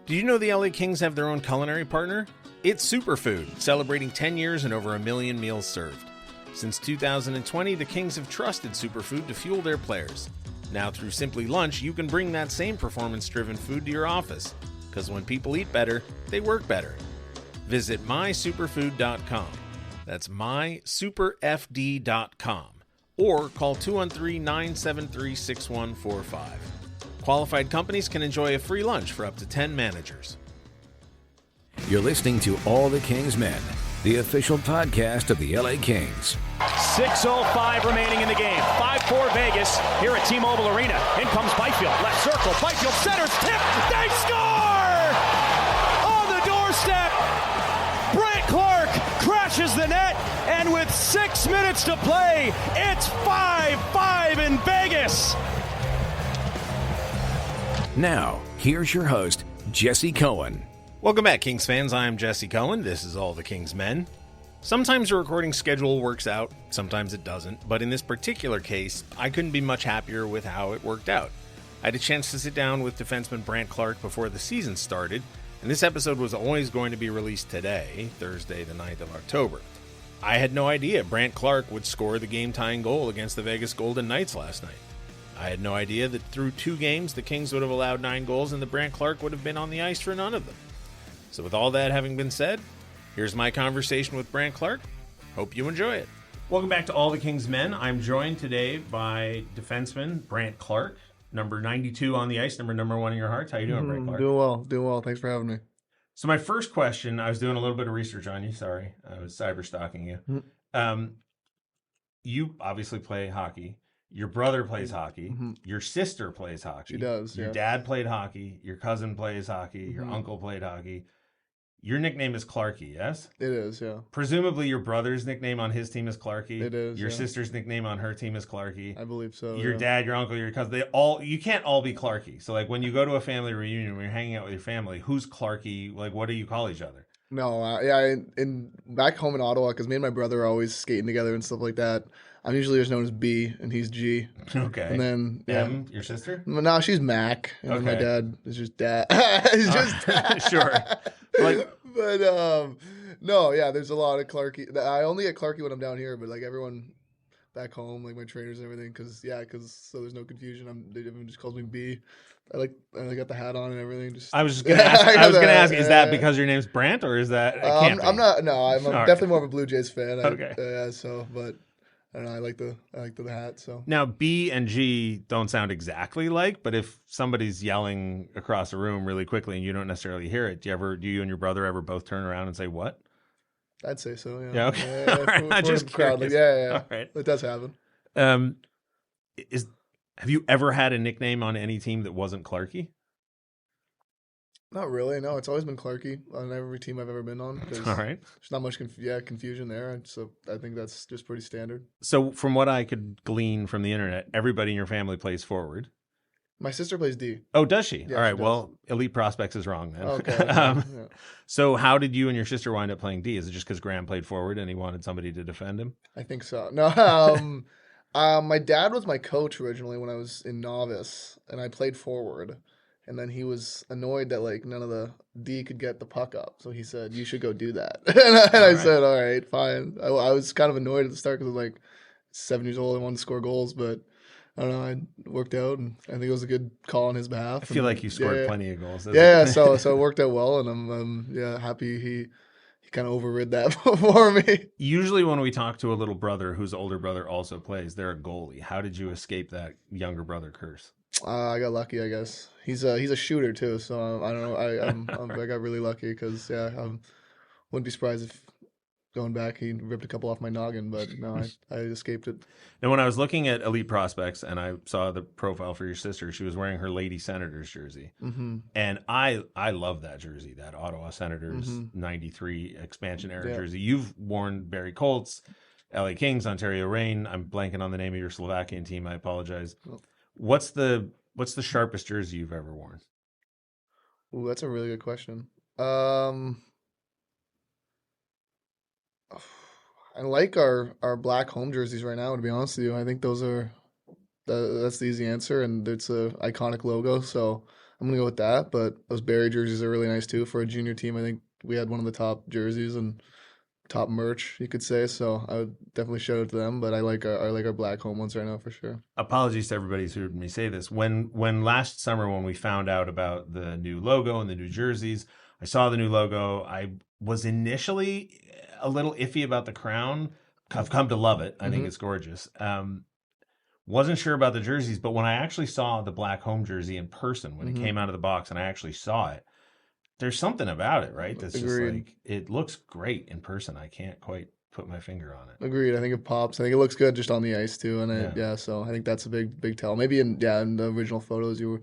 Did you know the LA Kings have their own culinary partner? It's Superfood, celebrating 10 years and over 1 million meals served. Since 2020, the Kings have trusted Superfood to fuel their players. Now through Simply Lunch, you can bring that same performance-driven food to your office. Because when people eat better, they work better. Visit mysuperfood.com. That's mysuperfd.com. Or call 213-973-6145. Qualified companies can enjoy a free lunch for up to 10 managers. You're listening to All the Kings Men, the official podcast of the LA Kings. 6:05 remaining in the game. 5-4 Vegas here at T-Mobile Arena. In comes Byfield. Left circle. Byfield centers. Tip. They score! On the doorstep. Brandt Clarke crashes the net. And with 6 minutes to play, it's 5-5 in Vegas. Now, here's your host, Jesse Cohen. Welcome back, Kings fans. I'm Jesse Cohen. This is All the Kings Men. Sometimes the recording schedule works out, sometimes it doesn't, but in this particular case, I couldn't be much happier with how it worked out. I had a chance to sit down with defenseman Brandt Clarke before the season started, and this episode was always going to be released today, Thursday the 9th of October. I had no idea Brandt Clarke would score the game-tying goal against the Vegas Golden Knights last night. I had no idea that through 2 games, the Kings would have allowed 9 goals and that Brandt Clarke would have been on the ice for none of them. So with all that having been said, here's my conversation with Brandt Clarke. Hope you enjoy it. Welcome back to All the Kings Men. I'm joined today by defenseman Brandt Clarke, number 92 on the ice, number 1 in your hearts. How you doing, Brandt Clarke? Doing well. Thanks for having me. So my first question, I was doing a little bit of research on you. Sorry, I was cyber stalking you. You obviously play hockey. Your brother plays hockey. Your sister plays hockey. She does. Your dad played hockey. Your cousin plays hockey. Your uncle played hockey. Your nickname is Clarky, yes? It is, yeah. Presumably your brother's nickname on his team is Clarky. It is. Your sister's nickname on her team is Clarky. I believe so. Your dad, your uncle, your cousin, you can't all be Clarky. So like when you go to a family reunion, when you're hanging out with your family, who's Clarky? Like what do you call each other? No, in back home in Ottawa, because me and my brother are always skating together and stuff like that. I'm usually just known as B, and he's G. Okay. And then M, your sister? No, she's Mac, and then my dad is just Dad. He's just Dad. Sure. But no, yeah, there's a lot of Clarky. I only get Clarky when I'm down here, but like everyone back home, like my trainers and everything, because so there's no confusion. Everyone just calls me B. I got the hat on and everything. I was just gonna ask. Is that because your name's Brandt, or is that? I'm not. No, I'm definitely more of a Blue Jays fan. Okay. But I don't know. I like the hat. So now B and G don't sound exactly like, but if somebody's yelling across a room really quickly and you don't necessarily hear it, do you and your brother ever both turn around and say what? I'd say so. Yeah. Yeah. Okay. Yeah, All right. Not just crowd. curious. Yeah. All right. It does happen. Have you ever had a nickname on any team that wasn't Clarky? Not really. No, it's always been Clarky on every team I've ever been on. All right. There's not much confusion there, so I think that's just pretty standard. So from what I could glean from the internet, everybody in your family plays forward. My sister plays D. Oh, does she? Yeah, all right. she does. Well, Elite Prospects is wrong then. Okay. Yeah. So how did you and your sister wind up playing D? Is it just because Graham played forward and he wanted somebody to defend him? I think so. No. My dad was my coach originally when I was in novice, and I played forward. And then he was annoyed that like none of the D could get the puck up, so he said, "You should go do that." and I said, "All right, fine." I was kind of annoyed at the start because I was like 7 years old. I wanted to score goals, but I don't know. It worked out, and I think it was a good call on his behalf. I feel like you scored plenty of goals. Yeah, so it worked out well, and I'm happy he kind of overrid that for me. Usually when we talk to a little brother whose older brother also plays, they're a goalie. How did you escape that younger brother curse? I got lucky, I guess. He's a shooter too, so I don't know. I got really lucky because I wouldn't be surprised if going back he ripped a couple off my noggin, but no, I escaped it. And when I was looking at Elite Prospects and I saw the profile for your sister, she was wearing her Lady Senators jersey, and I love that jersey, that Ottawa Senators '93 expansion era jersey. You've worn Barrie Colts, LA Kings, Ontario Reign. I'm blanking on the name of your Slovakian team. I apologize. Oh. What's the sharpest jersey you've ever worn? Ooh, that's a really good question. I like our black home jerseys right now, to be honest with you. I think that's the easy answer, and it's a iconic logo, so I'm gonna go with that. But those Barry jerseys are really nice too for a junior team. I think we had one of the top jerseys and top merch, you could say. So I would definitely shout out to them. But I like our black home ones right now for sure. Apologies to everybody who's heard me say this. When last summer when we found out about the new logo and the new jerseys, I saw the new logo. I was initially a little iffy about the crown. I've come to love it. I think it's gorgeous. Wasn't sure about the jerseys, but when I actually saw the black home jersey in person, when it came out of the box and I actually saw it, there's something about it, right? That's just like, it looks great in person. I can't quite put my finger on it. Agreed. I think it pops. I think it looks good just on the ice too. And so I think that's a big tell. Maybe in the original photos you were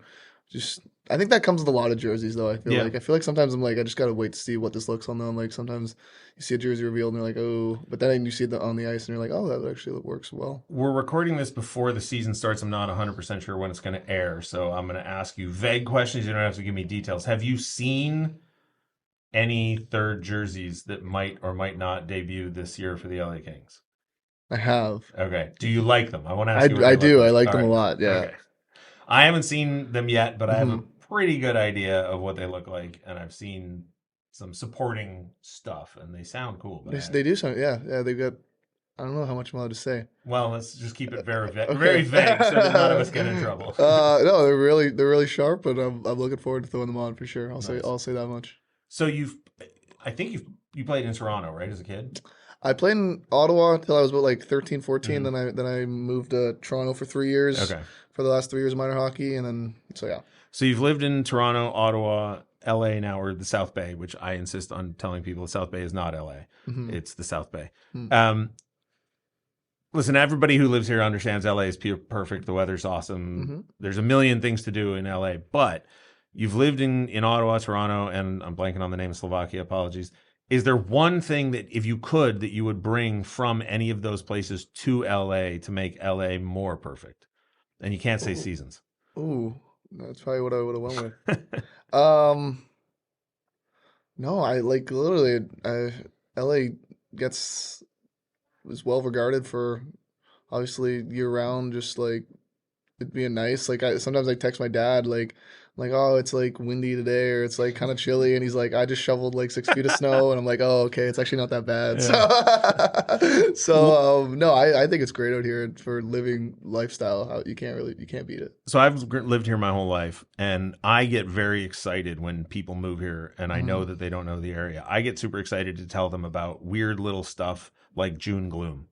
just. I think that comes with a lot of jerseys though. I feel like sometimes I'm like I just gotta wait to see what this looks on them. Like sometimes you see a jersey revealed and you're like, oh, but then you see it on the ice and you're like, oh, that actually works well. We're recording this before the season starts. I'm not 100% sure when it's going to air, so I'm going to ask you vague questions. You don't have to give me details. Have you seen any third jerseys that might or might not debut this year for the LA Kings? I have. Okay. Do you like them? I want to ask you. I do. I like them a lot. Yeah. Okay. I haven't seen them yet, but I have a pretty good idea of what they look like, and I've seen some supporting stuff, and they sound cool. They do sound. Yeah. They've got. I don't know how much I'm allowed to say. Well, let's just keep it very very vague, so that none of us get in trouble. No, they're really sharp, but I'm looking forward to throwing them on for sure. I'll say that much. So I think you played in Toronto, right, as a kid? I played in Ottawa until I was about like 13, 14. Then I moved to Toronto for 3 years. Okay. For the last 3 years of minor hockey, and then yeah. So you've lived in Toronto, Ottawa, LA now, or the South Bay, which I insist on telling people the South Bay is not LA. It's the South Bay. Listen, everybody who lives here understands LA is perfect. The weather's awesome. There's a million things to do in LA, but you've lived in Ottawa, Toronto, and I'm blanking on the name of Slovakia. Apologies. Is there one thing that if you could, that you would bring from any of those places to LA to make LA more perfect? And you can't say seasons. Ooh, that's probably what I would have went with. No, I like literally. LA is well regarded for obviously year round. Just like it being nice. Like sometimes I text my dad like oh, it's like windy today or it's like kind of chilly, and he's like, I just shoveled like 6 feet of snow, and I'm like, oh, okay, it's actually not that bad. Yeah. So no, I think it's great out here for living lifestyle. You can't beat it. So I've lived here my whole life, and I get very excited when people move here, and I know that they don't know the area. I get super excited to tell them about weird little stuff like June gloom.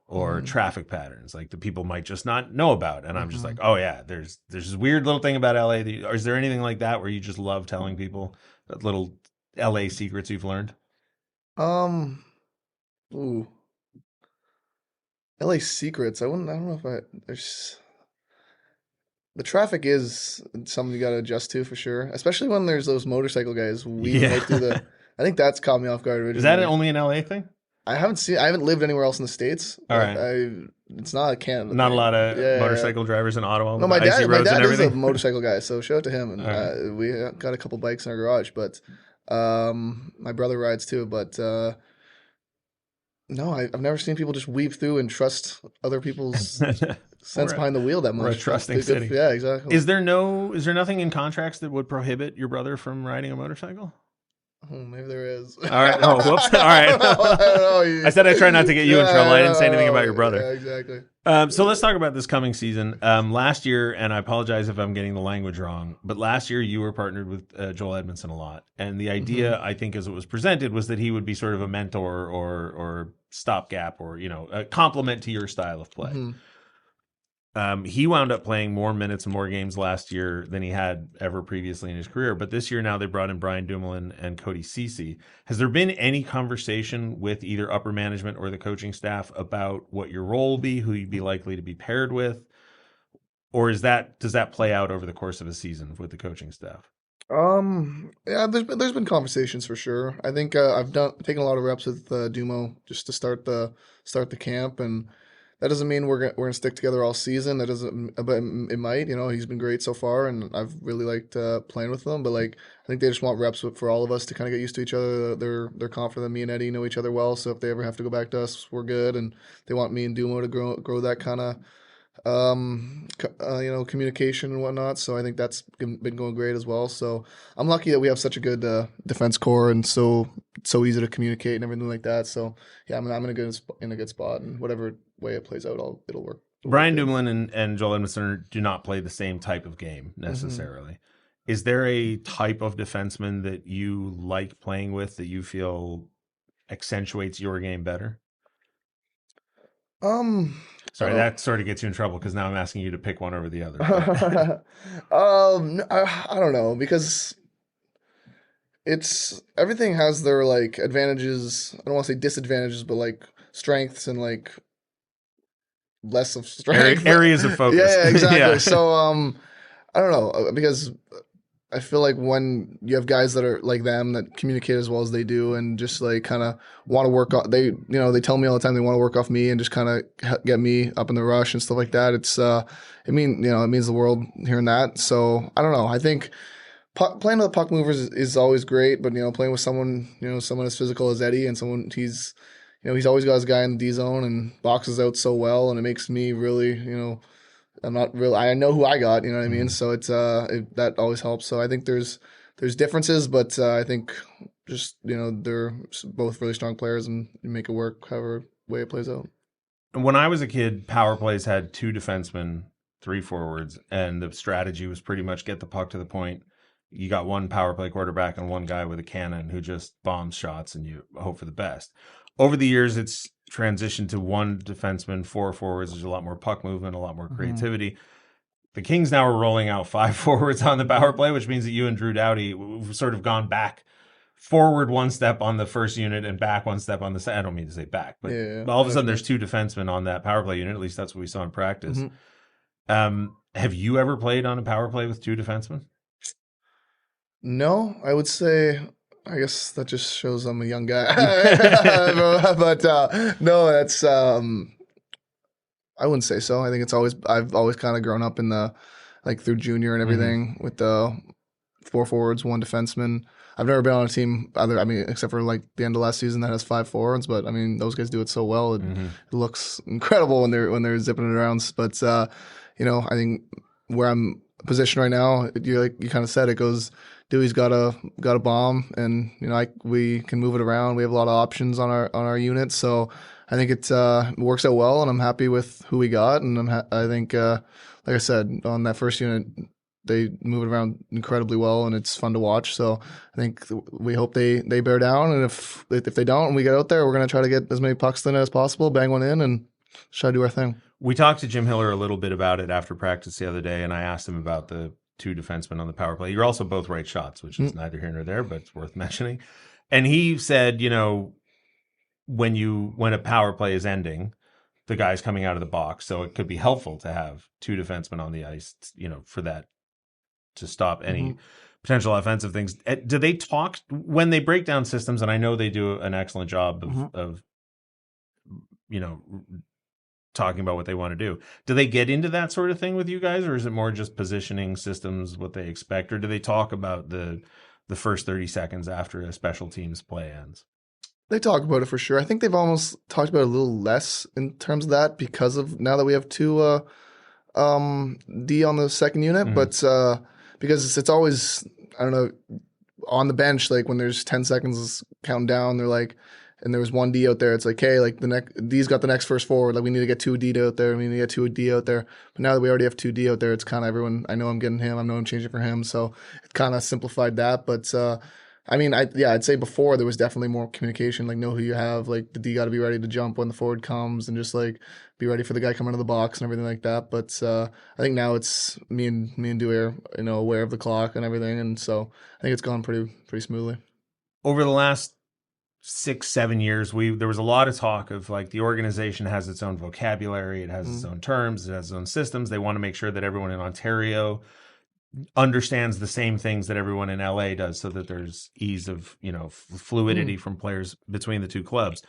Or traffic patterns like the people might just not know about, and I'm just like, oh yeah, there's this weird little thing about LA. Or is there anything like that where you just love telling people that little LA secrets you've learned? Ooh, LA secrets. I don't know if there's the traffic is something you got to adjust to for sure, especially when there's those motorcycle guys weaving right through the. I think that's caught me off guard originally. Is that only an LA thing? I haven't lived anywhere else in the States. All right. It's not a Canada. Not a lot of motorcycle drivers in Ottawa. No, my dad is a motorcycle guy, so shout out to him. And we got a couple bikes in our garage, but my brother rides too. But no, I've never seen people just weave through and trust other people's sense behind the wheel that much. We're a trusting city. Yeah, exactly. Is there nothing in contracts that would prohibit your brother from riding a motorcycle? Oh, maybe there is. All right. Oh, whoops. All right. I don't know. I said I try not to get you in trouble. I didn't say anything about your brother. Yeah, exactly. So let's talk about this coming season. Last year, and I apologize if I'm getting the language wrong, but last year you were partnered with Joel Edmondson a lot. And the idea, I think, as it was presented, was that he would be sort of a mentor or stopgap or, a complement to your style of play. He wound up playing more minutes and more games last year than he had ever previously in his career. But this year now they brought in Brian Dumoulin and Cody Ceci. Has there been any conversation with either upper management or the coaching staff about what your role will be, who you'd be likely to be paired with? Or does that play out over the course of a season with the coaching staff? Yeah, there's been conversations for sure. I think I've taken a lot of reps with Dumo just to start the camp, and that doesn't mean we're gonna stick together all season. That doesn't, but it might. He's been great so far, and I've really liked playing with him. But I think they just want reps for all of us to kind of get used to each other. They're confident me and Eddie know each other well, so if they ever have to go back to us, we're good. And they want me and Dumo to grow that kind of communication and whatnot. So I think that's been going great as well. So I'm lucky that we have such a good defense core and so easy to communicate and everything like that. So yeah, I'm in a good spot, and whatever way it plays out, it'll work. Brian Dumoulin and Joel Edmondson do not play the same type of game necessarily. Is there a type of defenseman that you like playing with that you feel accentuates your game better? Sorry, that sort of gets you in trouble because now I'm asking you to pick one over the other. I don't know, because it's everything has their like advantages. I don't want to say disadvantages, but like strengths and like less of strength areas of focus. Yeah, exactly. Yeah. So I don't know, because I feel like when you have guys that are like them that communicate as well as they do and just like kind of want to work off, they tell me all the time they want to work off me and just kind of get me up in the rush and stuff like that. It's it means the world hearing that. So I don't know. I think playing with the puck movers is always great, but playing with someone as physical as Eddie and someone he's always got his guy in the D zone and boxes out so well, and it makes me really I'm not really. I know who I got. You know what I mean. So it's that always helps. So I think there's differences, but I think just they're both really strong players and you make it work however way it plays out. When I was a kid, power plays had 2 defensemen, 3 forwards, and the strategy was pretty much get the puck to the point. You got one power play quarterback and one guy with a cannon who just bombs shots, and you hope for the best. Over the years, it's transitioned to 1 defenseman, 4 forwards. There's a lot more puck movement, a lot more creativity. The Kings now are rolling out 5 forwards on the power play, which means that you and Drew Doughty have sort of gone back forward 1 step on the first unit and back 1 step on the second. I don't mean to say back, but all of a sudden there's 2 defensemen on that power play unit. At least that's what we saw in practice. Have you ever played on a power play with 2 defensemen? No, I would say, I guess that just shows I'm a young guy. But no, that's I wouldn't say so. I think I've always kind of grown up in the through junior and everything with the 4 forwards, 1 defenseman. I've never been on a team except for like the end of last season that has 5 forwards, but I mean those guys do it so well. It looks incredible when they're zipping it around. But I think where I'm positioned right now, you kind of said, it goes, Dewey's got a bomb, and we can move it around. We have a lot of options on our unit, so I think it works out well, and I'm happy with who we got. And I think, like I said, on that first unit, they move it around incredibly well, and it's fun to watch. So I think we hope they bear down, and if they don't, and we get out there, we're gonna try to get as many pucks in as possible, bang one in, and try to do our thing. We talked to Jim Hiller a little bit about it after practice the other day, and I asked him about the 2 defensemen on the power play. You're also both right shots, which is neither here nor there, but it's worth mentioning. And he said, when a power play is ending, the guy's coming out of the box, so it could be helpful to have 2 defensemen on the ice, for that, to stop any potential offensive things. Do they talk when they break down systems? And I know they do an excellent job of talking about what they want to do. Do they get into that sort of thing with you guys, or is it more just positioning systems, what they expect, or do they talk about the first 30 seconds after a special teams play ends? They talk about it for sure. I think they've almost talked about it a little less in terms of that because of now that we have 2 D on the second unit, but because it's always, I don't know, on the bench, like when there's 10 seconds counting down, they're like, and there was 1 D out there, it's like, hey, like D's got the next first forward, like we need to get 2 D out there, we need to get 2 D out there. But now that we already have 2 D out there, it's kind of everyone, I know I'm getting him, I know I'm changing for him, so it kind of simplified that. But I'd say before there was definitely more communication, like know who you have, like the D got to be ready to jump when the forward comes, and just like be ready for the guy coming into the box and everything like that. But I think now it's me and Dewey are aware of the clock and everything, and so I think it's gone pretty smoothly. Over the last 6-7 years, there was a lot of talk of like the organization has its own vocabulary, it has its own terms, it has its own systems. They want to make sure that everyone in Ontario understands the same things that everyone in LA does, so that there's ease of fluidity from players between the 2 clubs.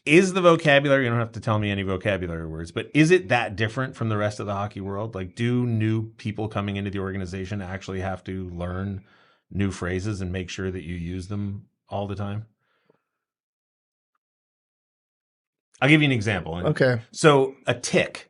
Is the vocabulary, you don't have to tell me any vocabulary words, but is it that different from the rest of the hockey world? Like, do new people coming into the organization actually have to learn new phrases and make sure that you use them all the time? I'll give you an example. Okay. So a tick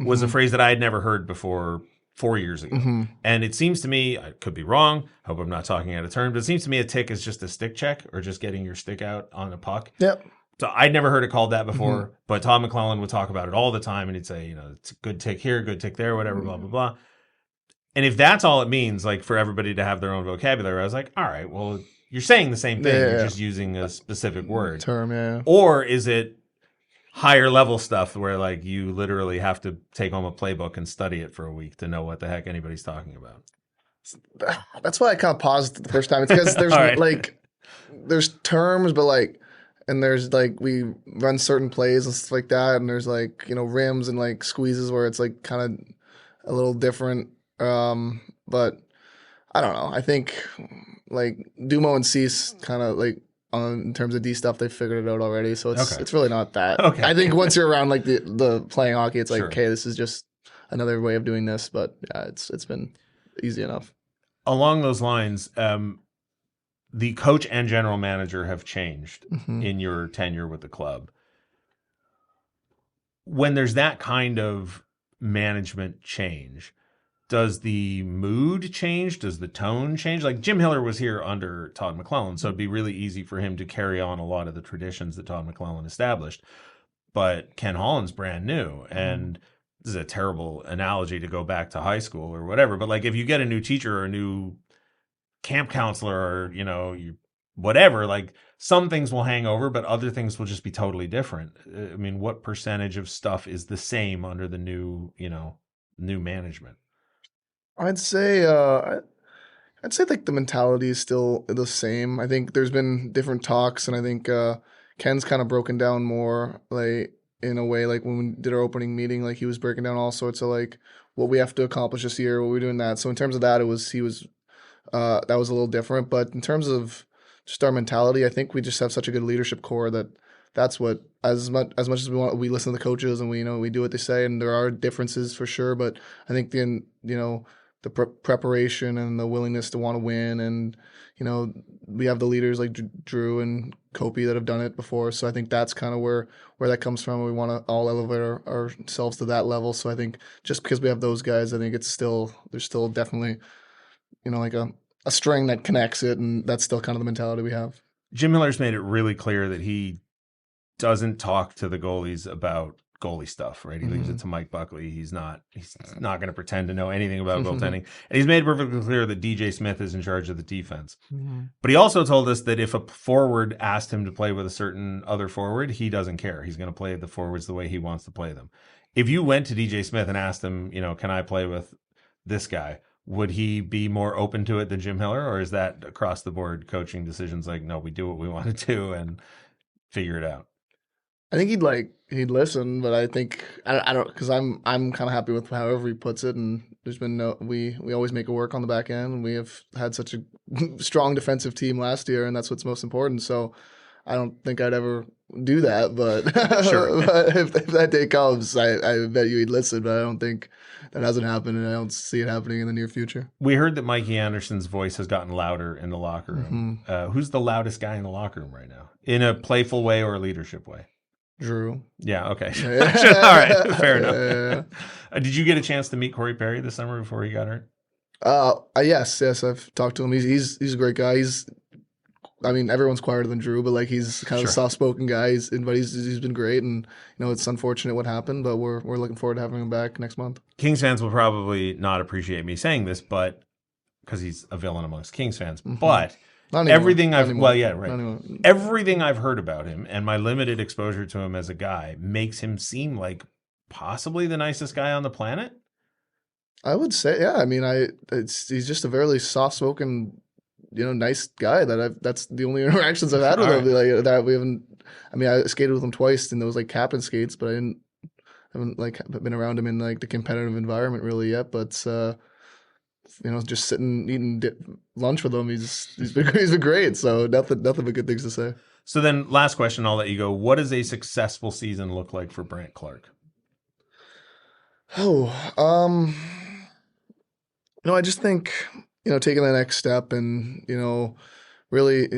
was a phrase that I had never heard before 4 years ago. And it seems to me, I could be wrong, hope I'm not talking out of turn, but it seems to me a tick is just a stick check or just getting your stick out on a puck. Yep. So I'd never heard it called that before, but Todd McClellan would talk about it all the time, and he'd say, it's a good tick here, good tick there, whatever, blah, blah, blah. And if that's all it means, like for everybody to have their own vocabulary, I was like, all right, well, you're saying the same thing. You're just using a specific word. Term, yeah. Or is it higher level stuff where like you literally have to take home a playbook and study it for a week to know what the heck anybody's talking about? That's why I kind of paused the first time. It's because there's like there's terms, but like, and there's like we run certain plays and stuff like that, and there's like rims and like squeezes where it's like kind of a little different. But I don't know. I think like Dumo and Cease kind of like in terms of D stuff, they figured it out already. So it's really not that. Okay. I think once you're around like the playing hockey, it's like, okay, this is just another way of doing this. But yeah, it's been easy enough. Along those lines, the coach and general manager have changed in your tenure with the club. When there's that kind of management change, does the mood change? Does the tone change? Like Jim Hiller was here under Todd McClellan, so it'd be really easy for him to carry on a lot of the traditions that Todd McClellan established. But Ken Holland's brand new, and this is a terrible analogy to go back to high school or whatever. But like if you get a new teacher or a new camp counselor or whatever, like some things will hang over, but other things will just be totally different. I mean, what percentage of stuff is the same under the new management? I'd say like the mentality is still the same. I think there's been different talks, and I think Ken's kind of broken down more like in a way like when we did our opening meeting, like he was breaking down all sorts of like what we have to accomplish this year, what we're doing that. So in terms of that, that was a little different. But in terms of just our mentality, I think we just have such a good leadership core that's what as much as we listen to the coaches and we do what they say, and there are differences for sure. But I think the preparation and the willingness to want to win, and we have the leaders like Drew and Kopi that have done it before. So I think that's kind of where that comes from. We want to all elevate ourselves to that level. So I think just because we have those guys, I think there's still definitely like a string that connects it, and that's still kind of the mentality we have. Jim Miller's made it really clear that he doesn't talk to the goalies about goalie stuff, right? He leaves it to Mike Buckley. He's not going to pretend to know anything about goaltending. And he's made it perfectly clear that DJ Smith is in charge of the defense. But he also told us that if a forward asked him to play with a certain other forward, he doesn't care. He's going to play the forwards the way he wants to play them. If you went to DJ Smith and asked him, can I play with this guy? Would he be more open to it than Jim Hiller, or is that across the board coaching decisions like, no, we do what we want to do and figure it out? I think he'd listen, but I think I don't, because I'm kind of happy with however he puts it, and there's been we always make it work on the back end, and we have had such a strong defensive team last year, and that's what's most important. So I don't think I'd ever do that, but Sure. But if that day comes, I bet you he'd listen, but I don't think that hasn't happened, and I don't see it happening in the near future. We heard that Mikey Anderson's voice has gotten louder in the locker room. Who's the loudest guy in the locker room right now, in a playful way or a leadership way? Drew. Yeah, okay. All right, fair enough. Did you get a chance to meet Corey Perry this summer before he got hurt? Yes, I've talked to him. He's a great guy. Everyone's quieter than Drew, but like he's kind of a soft-spoken guy. He's been great, and it's unfortunate what happened, but we're looking forward to having him back next month. Kings fans will probably not appreciate me saying this, but because he's a villain amongst Kings fans, but everything I've heard about him and my limited exposure to him as a guy makes him seem like possibly the nicest guy on the planet. I would say, yeah. He's just a very soft-spoken, nice guy that's the only interactions I've had with him. Like that we haven't. I skated with him twice in those like cap and skates, but I haven't like been around him in like the competitive environment really yet. But just sitting eating lunch with him, he's been great. So nothing but good things to say. So then, last question, I'll let you go. What does a successful season look like for Brandt Clarke? I just think taking the next step and really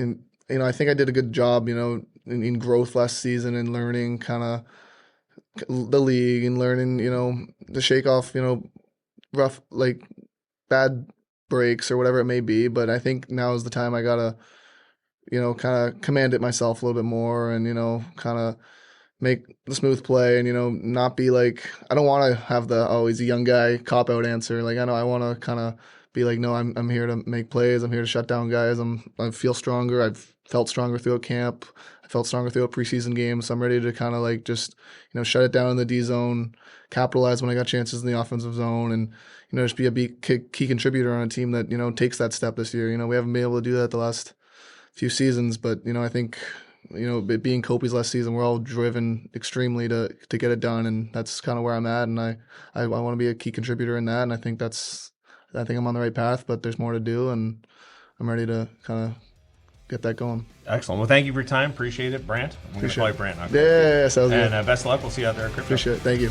I think I did a good job in growth last season and learning kind of the league and learning, to shake off, rough, like bad breaks or whatever it may be. But I think now is the time I gotta, kind of command it myself a little bit more and, kind of make the smooth play and, not be like, I don't want to have the, oh, he's a young guy cop out answer. Like, I know I want to kind of be like, no, I'm here to make plays. I'm here to shut down guys. I feel stronger. I've felt stronger throughout camp. I felt stronger throughout preseason games. So I'm ready to kind of like just, shut it down in the D zone, capitalize when I got chances in the offensive zone, and, just be a key contributor on a team that, takes that step this year. We haven't been able to do that the last few seasons, but, I think, being Kopi's last season, we're all driven extremely to get it done, and that's kind of where I'm at, and I want to be a key contributor in that, and I think I'm on the right path, but there's more to do, and I'm ready to kind of get that going. Excellent. Well, thank you for your time. Appreciate it, Brandt. I'm going to call you Brandt. Yeah, sounds good. And best of luck. We'll see you out there at Crypto. Appreciate it. Thank you.